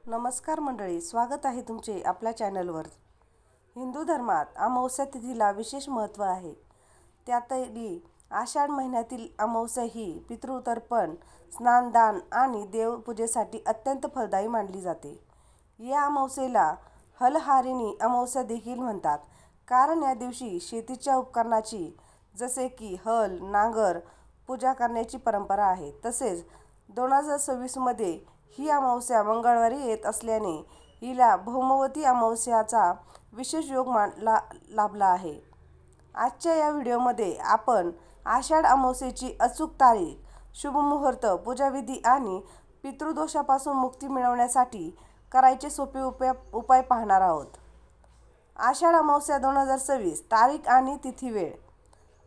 नमस्कार मंडळी, स्वागत आहे तुमचे आपल्या चॅनलवर. हिंदू धर्मात अमावस्या तिथीला विशेष महत्त्व आहे. त्यातही आषाढ महिन्यातील अमावस्या ही पितृतर्पण, स्नानदान आणि देवपूजेसाठी अत्यंत फलदायी मानली जाते. या अमावस्येला हलहारिणी अमावस्या देखील म्हणतात, कारण या दिवशी शेतीच्या उपकरणाची जसे की हल, नांगर पूजा करण्याची परंपरा आहे. तसेच 2026 मध्ये ही अमावस्या मंगळवारी येत असल्याने हिला भौमवती अमावस्याचा विशेष योग लाभला आहे. आजच्या या व्हिडिओमध्ये आपण आषाढ अमावस्येची अचूक तारीख, शुभमुहूर्त, पूजाविधी आणि पितृदोषापासून मुक्ती मिळवण्यासाठी करायचे सोपे उपाय पाहणार आहोत. आषाढ अमावस्या 2026 तारीख आणि तिथी. वेळ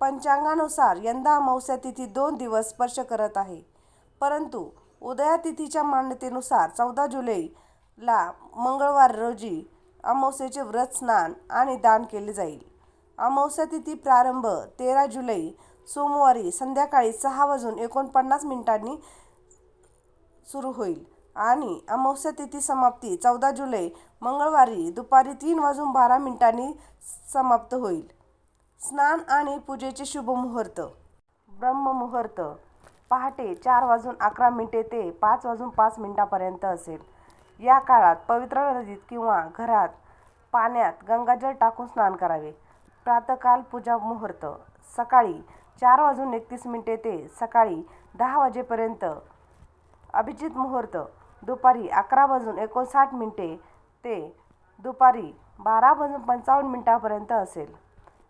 पंचांगानुसार यंदा अमावस्या तिथी 2 दिवस स्पर्श करत आहे, परंतु उदया तिथीच्या मान्यतेनुसार 14 जुलैला मंगळवार रोजी अमावस्येचे व्रत, स्नान आणि दान केले जाईल. अमावस्या तिथी प्रारंभ 13 जुलै सोमवारी संध्याकाळी 6:49 सुरू होईल आणि अमावस्या तिथी समाप्ती 14 जुलै मंगळवारी दुपारी 3:12 समाप्त होईल. स्नान आणि पूजेचे शुभ मुहूर्त. ब्रह्ममुहूर्त पहाटे 4:11 ते 5:05 पर्यंत असेल. या काळात पवित्र नदीत किंवा घरात पाण्यात गंगाजल टाकून स्नान करावे. प्रातःकाल पूजा मुहूर्त सकाळी 4:31 ते सकाळी 10 वाजेपर्यंत. अभिजित मुहूर्त दुपारी 11:59 ते दुपारी 12:55 पर्यंत असेल.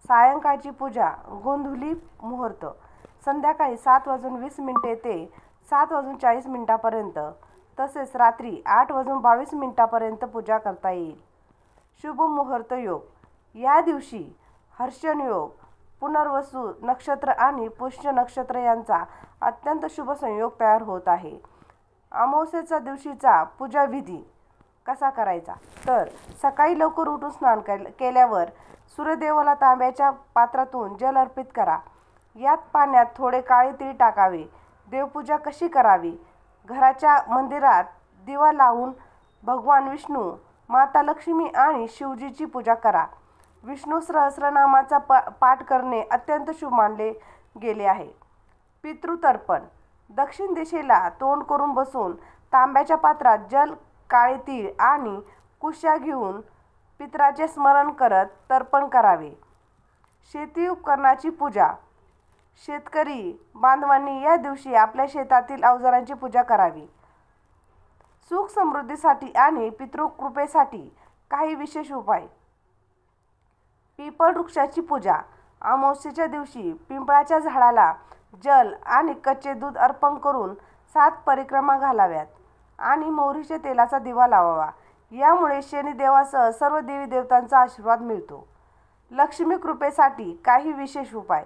सायंकाळची पूजा गोंधुली मुहूर्त संध्याकाळी 7:20 ते 7:40 पर्यंत. तसेच रात्री 8:22 पर्यंत पूजा करता येईल. शुभ मुहूर्त योग. या दिवशी हर्षण योग, पुनर्वसू नक्षत्र आणि पुष्य नक्षत्र यांचा अत्यंत शुभ संयोग तयार होत आहे. अमावस्येच्या दिवशीचा पूजाविधी कसा करायचा, तर सकाळी लवकर उठून स्नान केल्यावर सूर्यदेवाला तांब्याच्या पात्रातून जल अर्पित करा. यात पाण्यात थोडे काळे तीळ टाकावे. देवपूजा कशी करावी. घराच्या मंदिरात दिवा लावून भगवान विष्णू, माता लक्ष्मी आणि शिवजीची पूजा करा. विष्णू सहस्रनामाचा पाठ करणे अत्यंत शुभ मानले गेले आहे. पितृतर्पण. दक्षिण दिशेला तोंड करून बसून तांब्याच्या पात्रात जल, काळे तीळ आणि कुशा घेऊन पितराचे स्मरण करत तर्पण करावे. शेती उपकरणाची पूजा. शेतकरी बांधवांनी या दिवशी आपल्या शेतातील अवजारांची पूजा करावी. सुख समृद्धीसाठी आणि पितृकृपेसाठी काही विशेष उपाय. पिंपळ वृक्षाची पूजा. अमावस्येच्या दिवशी पिंपळाच्या झाडाला जल आणि कच्चे दूध अर्पण करून 7 परिक्रमा घालाव्यात आणि मोहरीच्या तेलाचा दिवा लावावा. यामुळे शनिदेवासह सर्व देवी देवतांचा आशीर्वाद मिळतो. लक्ष्मी कृपेसाठी काही विशेष उपाय.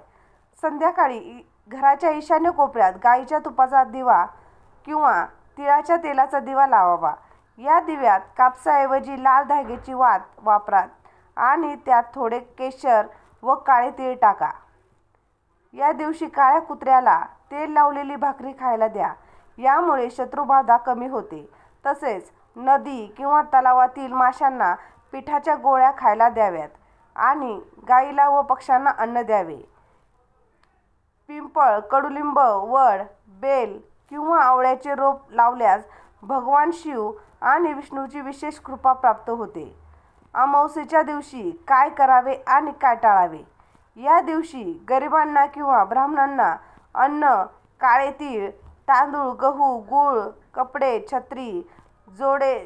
संध्याकाळी घराच्या ईशान्य कोपऱ्यात गाईच्या तुपाचा दिवा किंवा तिळाच्या तेलाचा दिवा लावावा. या दिव्यात कापसाऐवजी लाल धाग्याची वात वापरा आणि त्यात थोडे केशर व काळे तीळ टाका. या दिवशी काळ्या कुत्र्याला तेल लावलेली भाकरी खायला द्या. यामुळे शत्रुबाधा कमी होते. तसेच नदी किंवा तलावातील माशांना पिठाच्या गोळ्या खायला द्याव्यात आणि गाईला व पक्ष्यांना अन्न द्यावे. पिंपळ, कडुलिंब, वड, बेल किंवा आवळ्याचे रोप लावल्यास भगवान शिव आणि विष्णूची विशेष कृपा प्राप्त होते. अमावस्येच्या दिवशी काय करावे आणि काय टाळावे. या दिवशी गरिबांना किंवा ब्राह्मणांना अन्न, काळे तीळ, तांदूळ, गहू, गूळ, कपडे, छत्री, जोडे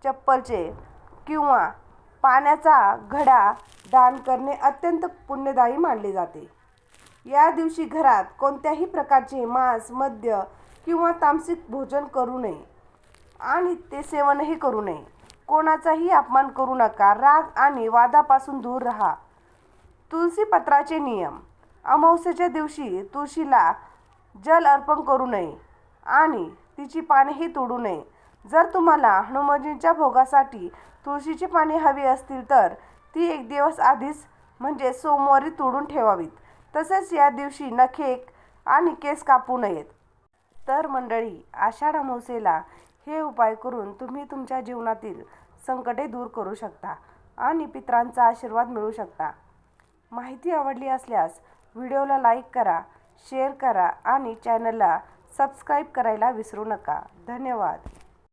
चप्पलचे किंवा पाण्याचा घडा दान करणे अत्यंत पुण्यदायी मानले जाते. या दिवशी घरात कोणत्याही प्रकारचे मांस, मद्य किंवा तामसिक भोजन करू नये आणि ते सेवनही करू नये. कोणाचाही अपमान करू नका. राग आणि वादापासून दूर राहा. तुळशी पत्राचे नियम. अमावस्येच्या दिवशी तुळशीला जल अर्पण करू नये आणि तिची पानेही तोडू नये. जर तुम्हाला हनुमानजींच्या भोगासाठी तुळशीची पाने हवी असतील तर ती 1 दिवस आधीच म्हणजे सोमवारी तोडून ठेवावीत. तसेच या दिवशी नखे आणि केस कापू नयेत. तर मंडळी, आषाढ अमावस्येला हे उपाय करून तुम्ही तुमच्या जीवनातील संकटे दूर करू शकता आणि पितरांचा आशीर्वाद मिळवू शकता. माहिती आवडली असल्यास व्हिडिओला लाईक करा, शेअर करा आणि चॅनलला सबस्क्राईब करायला विसरू नका. धन्यवाद.